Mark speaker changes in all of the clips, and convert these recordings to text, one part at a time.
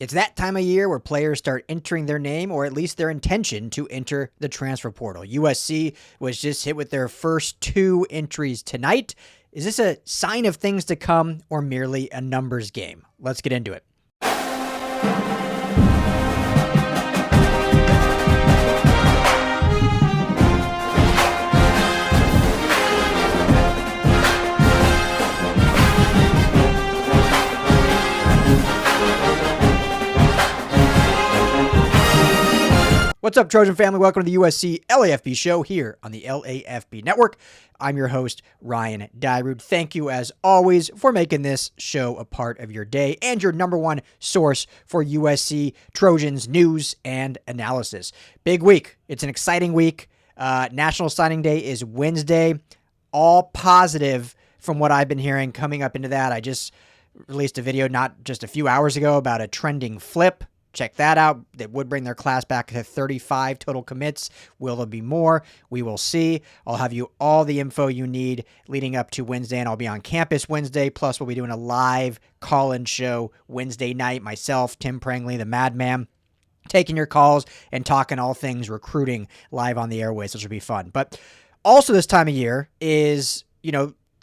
Speaker 1: It's that time of year where players start entering their name, or at least their intention to enter the transfer portal. USC was just hit with their first 2 entries tonight. Is this a sign of things to come or merely a numbers game? Let's get into it. What's up, Trojan family? Welcome to the USC LAFB show here on the LAFB network. I'm your host, Ryan Dyrud. Thank you, as always, for making this show a part of your day and your number one source for USC Trojans news and analysis. Big week. It's an exciting week. National Signing Day is Wednesday. All positive from what I've been hearing coming up into that. I just released a video not just a few hours ago about a trending flip. Check that out. That would bring their class back to 35 total commits. Will there be more? We will see. I'll have you all the info you need leading up to Wednesday, and I'll be on campus Wednesday. Plus, we'll be doing a live call-in show Wednesday night. Myself, Tim Prangley, the Madman, taking your calls and talking all things recruiting live on the airways, which will be fun. But also this time of year is,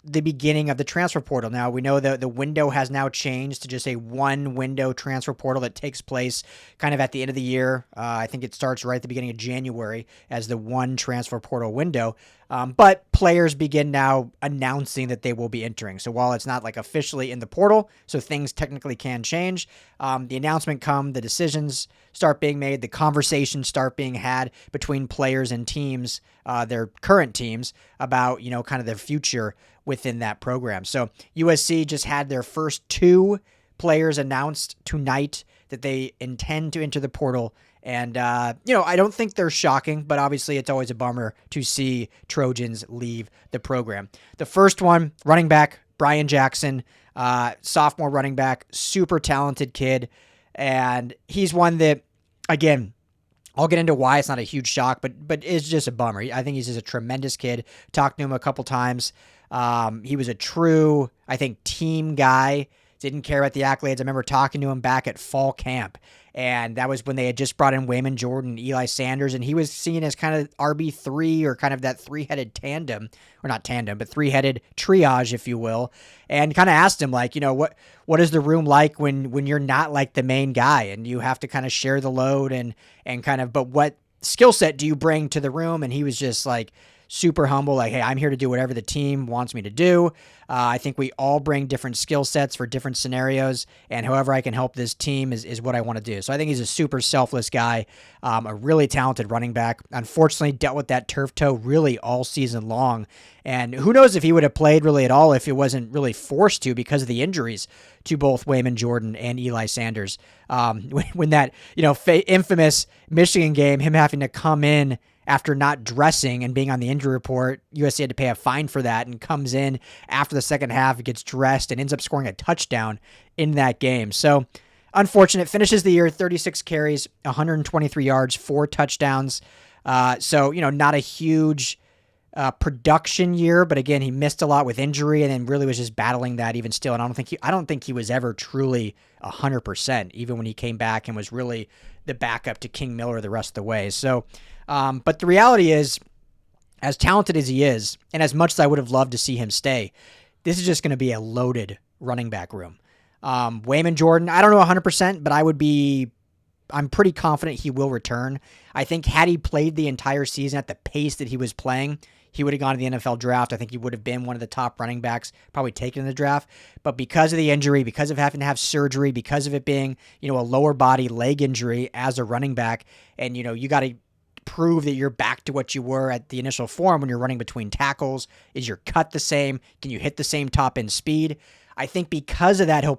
Speaker 1: the beginning of the transfer portal. Now, we know that the window has now changed to just a one window transfer portal that takes place kind of at the end of the year. I think it starts right at the beginning of January as the one transfer portal window. But players begin now announcing that they will be entering. So while it's not like officially in the portal, so things technically can change, the announcement come, the decisions start being made, the conversations start being had between players and teams, their current teams, about, kind of their future within that program. So USC just had their first 2 players announced tonight that they intend to enter the portal. And, I don't think they're shocking, but obviously it's always a bummer to see Trojans leave the program. The first one, running back, Bryan Jackson, sophomore running back, super talented kid. And he's one that, again, I'll get into why it's not a huge shock, but it's just a bummer. I think he's just a tremendous kid. Talked to him a couple times. He was a true, I think, team guy. Didn't care about the accolades. I remember talking to him back at fall camp, and that was when they had just brought in Wayman Jordan and Eli Sanders, and he was seen as kind of RB3 or kind of that 3-headed tandem, or not tandem, but 3-headed triage, if you will, and kind of asked him, like, what is the room like when you're not like the main guy and you have to kind of share the load and kind of, but what skill set do you bring to the room? And he was just like, super humble, like, hey, I'm here to do whatever the team wants me to do. I think we all bring different skill sets for different scenarios, and however I can help this team is what I want to do. So I think he's a super selfless guy, a really talented running back. Unfortunately, dealt with that turf toe really all season long, and who knows if he would have played really at all if it wasn't really forced to because of the injuries to both Wayman Jordan and Eli Sanders. When that, infamous Michigan game, him having to come in after not dressing and being on the injury report, USC had to pay a fine for that, and comes in after the second half, gets dressed, and ends up scoring a touchdown in that game. So unfortunate. Finishes the year 36 carries, 123 yards, 4 touchdowns. So, not a huge production year, but again, he missed a lot with injury and then really was just battling that even still. And I don't think he was ever truly 100%, even when he came back and was really the backup to King Miller the rest of the way. So, but the reality is, as talented as he is, and as much as I would have loved to see him stay, this is just going to be a loaded running back room. Wayman Jordan, I don't know 100%, but I'm pretty confident he will return. I think had he played the entire season at the pace that he was playing, he would have gone to the NFL draft. I think he would have been one of the top running backs probably taken in the draft. But because of the injury, because of having to have surgery, because of it being, a lower body leg injury as a running back, and, you got to prove that you're back to what you were at the initial form when you're running between tackles. Is your cut the same? Can you hit the same top end speed? I think because of that, it'll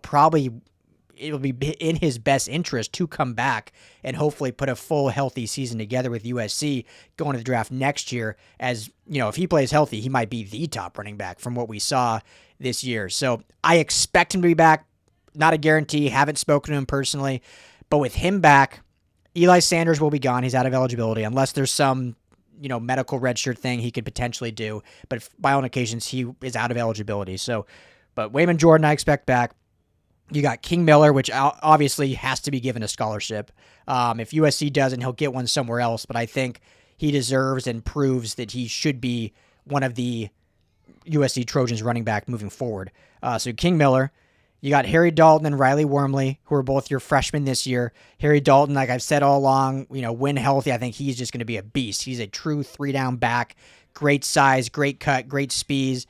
Speaker 1: be in his best interest to come back and hopefully put a full healthy season together with USC going to the draft next year. As if he plays healthy, he might be the top running back from what we saw this year. So I expect him to be back. Not a guarantee. Haven't spoken to him personally, but with him back, Eli Sanders will be gone. He's out of eligibility unless there's some, medical redshirt thing he could potentially do. But by all occasions, he is out of eligibility. So, but Wayman Jordan, I expect back. You got King Miller, which obviously has to be given a scholarship. If USC doesn't, he'll get one somewhere else, but I think he deserves and proves that he should be one of the USC Trojans running back moving forward. So King Miller. You got Harry Dalton and Riley Wormley, who are both your freshmen this year. Harry Dalton, like I've said all along, when healthy, I think he's just going to be a beast. He's a true 3-down back, great size, great cut, great speed.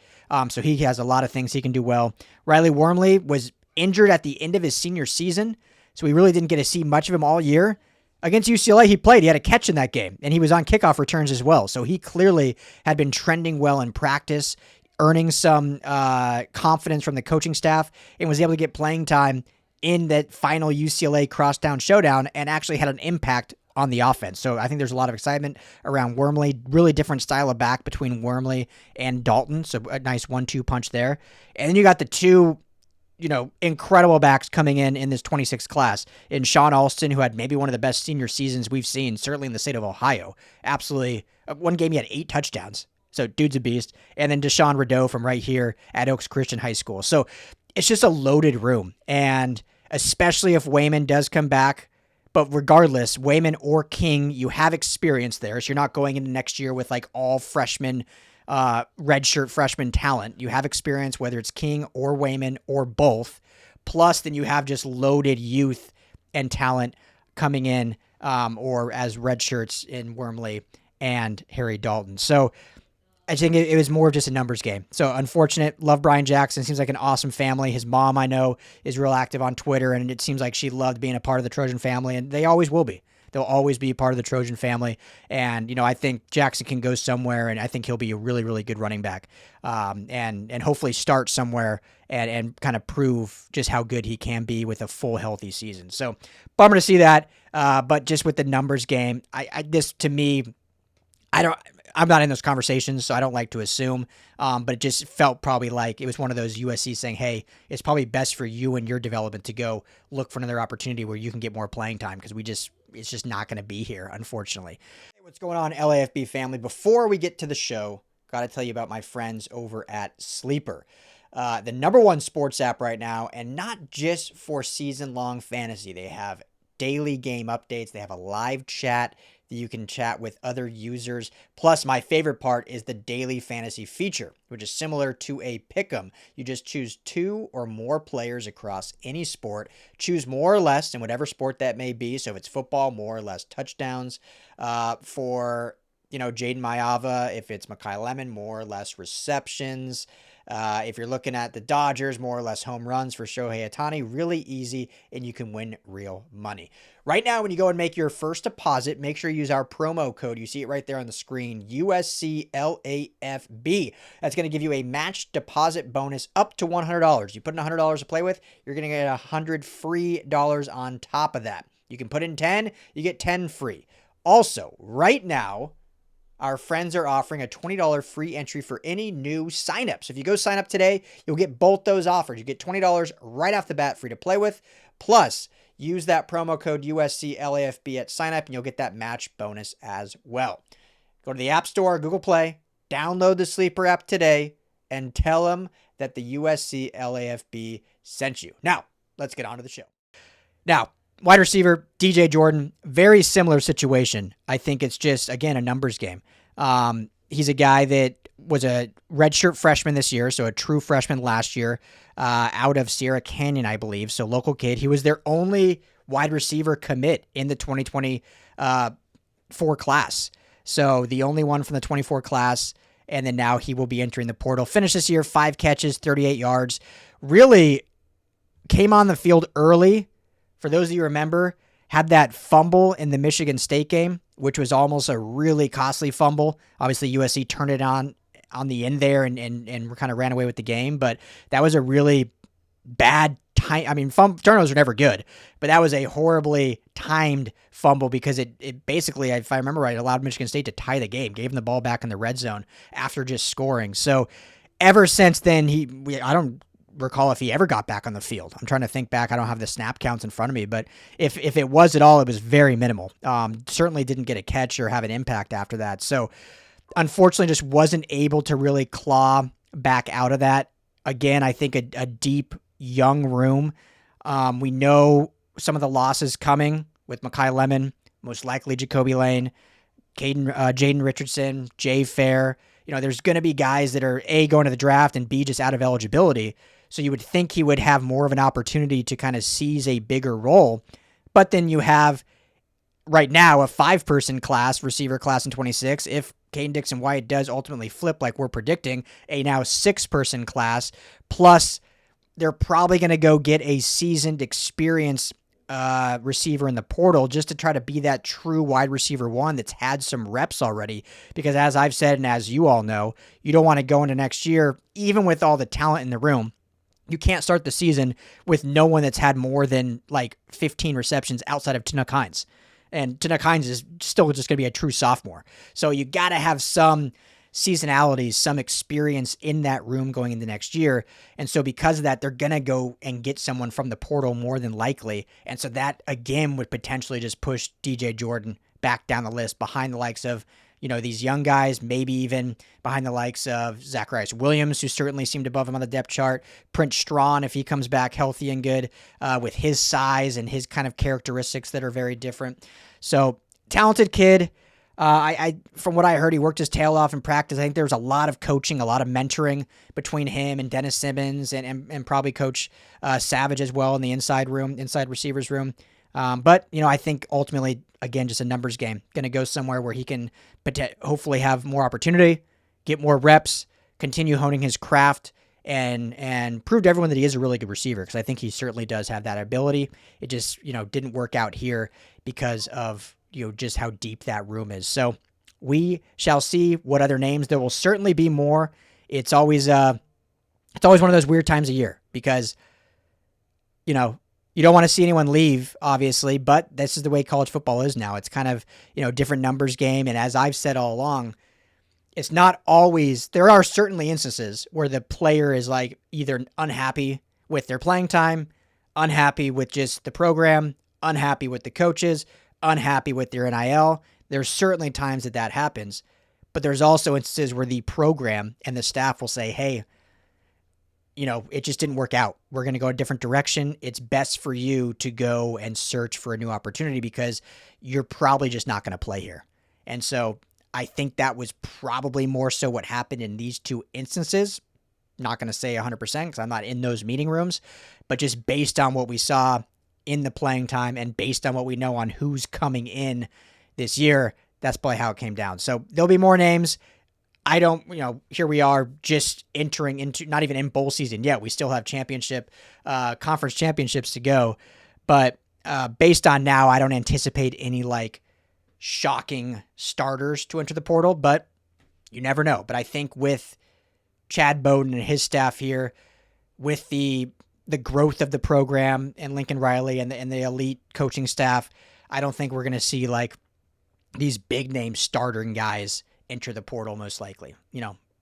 Speaker 1: So he has a lot of things he can do well. Riley Wormley was injured at the end of his senior season, so we really didn't get to see much of him all year. Against UCLA, he played. He had a catch in that game, and he was on kickoff returns as well. So he clearly had been trending well in practice, earning some confidence from the coaching staff, and was able to get playing time in that final UCLA crosstown showdown and actually had an impact on the offense. So I think there's a lot of excitement around Wormley. Really different style of back between Wormley and Dalton. So a nice 1-2 punch there. And then you got the two incredible backs coming in this 26th class in Sean Alston, who had maybe one of the best senior seasons we've seen, certainly in the state of Ohio. Absolutely. One game he had 8 touchdowns. So dude's a beast. And then Deshaun Rideau from right here at Oaks Christian High School. So it's just a loaded room. And especially if Wayman does come back, but regardless, Wayman or King, you have experience there. So you're not going into next year with like all freshmen, redshirt freshman talent. You have experience, whether it's King or Wayman or both. Plus, then you have just loaded youth and talent coming in, or as redshirts in Wormley and Harry Dalton. So I think it was more of just a numbers game. So unfortunate. Love Bryan Jackson. Seems like an awesome family. His mom, I know, is real active on Twitter, and it seems like she loved being a part of the Trojan family, and they always will be. They'll always be a part of the Trojan family. And, I think Jackson can go somewhere, and I think he'll be a really, really good running back, and hopefully start somewhere and kind of prove just how good he can be with a full healthy season. So bummer to see that. But just with the numbers game, this to me, I'm not in those conversations, so I don't like to assume, but it just felt probably like it was one of those USC saying, hey, it's probably best for you and your development to go look for another opportunity where you can get more playing time, because it's just not going to be here, unfortunately. Hey, what's going on, LAFB family? Before we get to the show, got to tell you about my friends over at Sleeper, the #1 sports app right now, and not just for season-long fantasy. They have daily game updates. They have a live chat that you can chat with other users. Plus, my favorite part is the daily fantasy feature, which is similar to a pick'em. You just choose 2 or more players across any sport. Choose more or less in whatever sport that may be. So if it's football, more or less touchdowns. For Jaden Mayava, if it's Mekhi Lemon, more or less receptions. If you're looking at the Dodgers, more or less home runs for Shohei Ohtani. Really easy, and you can win real money. Right now, when you go and make your first deposit, make sure you use our promo code. You see it right there on the screen, USCLAFB. That's going to give you a matched deposit bonus up to $100. You put in $100 to play with, you're going to get $100 free on top of that. You can put in 10, you get 10 free. Also, right now, our friends are offering a $20 free entry for any new signups. So if you go sign up today, you'll get both those offers. You get $20 right off the bat free to play with. Plus, use that promo code USCLAFB at sign up, and you'll get that match bonus as well. Go to the App Store, Google Play, download the Sleeper app today, and tell them that the USC LAFB sent you. Now, let's get on to the show. Now, wide receiver, DJ Jordan, very similar situation. I think it's just, again, a numbers game. He's a guy that was a redshirt freshman this year, so a true freshman last year, out of Sierra Canyon, I believe, so local kid. He was their only wide receiver commit in the 2024 class. So the only one from the 24 class, and then now he will be entering the portal. Finished this year, 5 catches, 38 yards. Really came on the field early. For those of you who remember, had that fumble in the Michigan State game, which was almost a really costly fumble. Obviously, USC turned it on the end there and kind of ran away with the game. But that was a really bad time. I mean, turnovers are never good, but that was a horribly timed fumble because it basically, if I remember right, allowed Michigan State to tie the game, gave them the ball back in the red zone after just scoring. So ever since then, I don't recall if he ever got back on the field. I'm trying to think back. I don't have the snap counts in front of me, but if it was at all, it was very minimal. Certainly didn't get a catch or have an impact after that. So unfortunately just wasn't able to really claw back out of that. Again, I think a deep young room. We know some of the losses coming with Mekhi Lemon, most likely Jacoby Lane, Jaden Richardson, Jay Fair. There's going to be guys that are A, going to the draft, and B, just out of eligibility. So you would think he would have more of an opportunity to kind of seize a bigger role. But then you have, right now, a 5-person class, receiver class in 26. If Caden Dixon-White does ultimately flip like we're predicting, a now 6-person class, plus they're probably going to go get a seasoned, experienced receiver in the portal just to try to be that true wide receiver one that's had some reps already. Because as I've said, and as you all know, you don't want to go into next year, even with all the talent in the room, you can't start the season with no one that's had more than like 15 receptions outside of Tanuk Hines. And Tanuk Hines is still just going to be a true sophomore. So you got to have some seasonality, some experience in that room going into next year. And so because of that, they're going to go and get someone from the portal more than likely. And so that, again, would potentially just push DJ Jordan back down the list behind the likes of, these young guys, maybe even behind the likes of Zacharias Williams, who certainly seemed above him on the depth chart. Prince Strawn, if he comes back healthy and good, with his size and his kind of characteristics that are very different. So talented kid. From what I heard, he worked his tail off in practice. I think there was a lot of coaching, a lot of mentoring between him and Dennis Simmons and probably Coach Savage as well in the inside receivers room. But I think ultimately, again, just a numbers game. Going to go somewhere where he can hopefully have more opportunity, get more reps, continue honing his craft, and prove to everyone that he is a really good receiver, because I think he certainly does have that ability. It just, didn't work out here because of, just how deep that room is. So we shall see what other names. There will certainly be more. It's always one of those weird times of year because, you don't want to see anyone leave, obviously, but this is the way college football is now. It's kind of, different numbers game. And as I've said all along, it's not always, there are certainly instances where the player is like either unhappy with their playing time, unhappy with just the program, unhappy with the coaches, unhappy with their NIL. There's certainly times that happens, but there's also instances where the program and the staff will say, hey, it just didn't work out. We're going to go a different direction. It's best for you to go and search for a new opportunity because you're probably just not going to play here. And so I think that was probably more so what happened in these two instances. Not going to say 100% because I'm not in those meeting rooms, but just based on what we saw in the playing time and based on what we know on who's coming in this year, that's probably how it came down. So there'll be more names. I don't, here we are just entering into, not even in bowl season yet. We still have conference championships to go. But based on now, I don't anticipate any shocking starters to enter the portal, but you never know. But I think with Chad Bowden and his staff here, with the growth of the program and Lincoln Riley and the elite coaching staff, I don't think we're going to see these big name starting guys enter the portal most likely.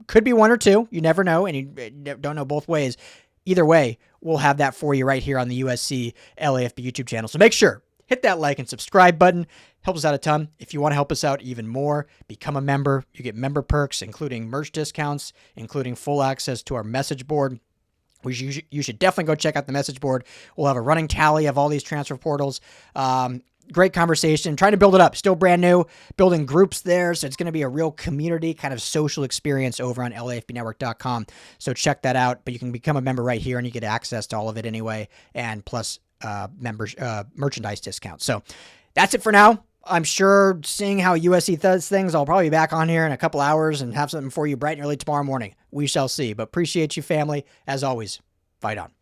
Speaker 1: Could be one or two. You never know, and you don't know both ways. Either way, we'll have that for you right here on the USC LAFB YouTube channel. So make sure, hit that like and subscribe button. Helps us out a ton. If you want to help us out even more, become a member. You get member perks, including merch discounts, including full access to our message board. You should definitely go check out the message board. We'll have a running tally of all these transfer portals. Great conversation, trying to build it up. Still brand new, building groups there. So it's going to be a real community kind of social experience over on LAFBnetwork.com. So check that out. But you can become a member right here and you get access to all of it anyway. And plus merchandise discounts. So that's it for now. I'm sure seeing how USC does things, I'll probably be back on here in a couple hours and have something for you bright and early tomorrow morning. We shall see. But appreciate you, family. As always, fight on.